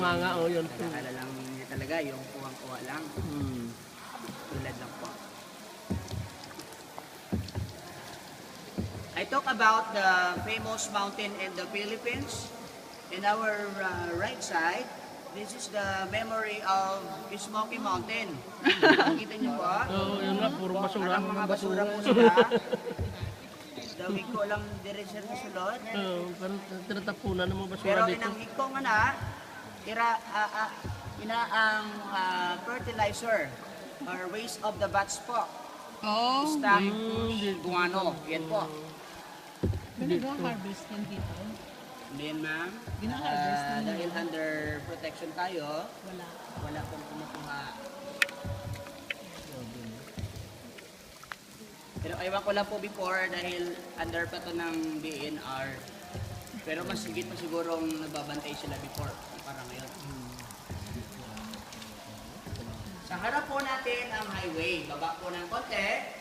nga, oh, yun. Akala lang niya talaga, yung kuwang-kuwa lang. Tulad lang po. I talk about the famous mountain in the Philippines. In our right side, this is the memory of Smoky Mountain. Nakikita niyo po? Oo, yun nga, puro basura. Parang mga basura po sila. Dawig ko lang diretso sa sulod. Oo, parang tinatapunan ng mga basura Pero dito. inanghit ko nga na, ang fertilizer or waste of the bats po. Oh, Stack guano. Yan po. nag-harvest yan dito. Then ma'am, Gina-harvest na dahil under protection tayo, Wala. wala pong kumukuha. Pero ewan ko lang po before dahil under pa to ng DNR. Pero mas higit pa sigurong nagbabantay sila before para ngayon. Sa harap po natin ang highway. Baba po ng konti.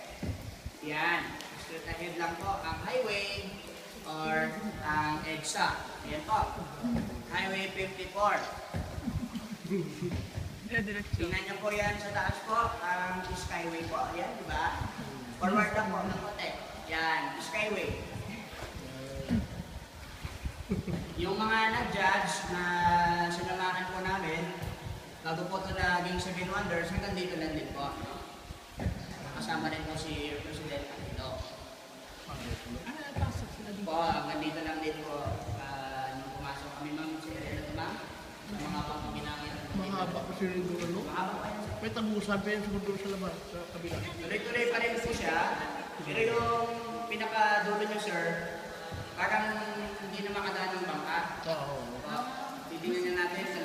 Yan. Straight ahead lang po ang highway or ang EDSA. Ayan po. Highway 54. Tingnan niyo po yan sa taas po. Ang Skyway po. Ayan, di ba? Forward lang po ng konti. Yan. Skyway. Yung mga nag-judge na sinamahan po namin, bago po ito naging 7 Wonders, hanggang dito lang din po. Kasama rin po si President Aquino. Pasok sila dito. Po, hanggang dito lang din po. Nung pumasok kami, ma'am, si Elena, ma'am, ang mga pangginangin. Mahaba pa siya rin doon, ano? Mahaba pa yan. May tabusan pa yan doon sa labas, sa kabila. Tuloy-tuloy pa rin po siya. Pero yung pinakadulo niyo, sir, parang hindi na makadaan ng bangka. Oo. Titingnan natin sa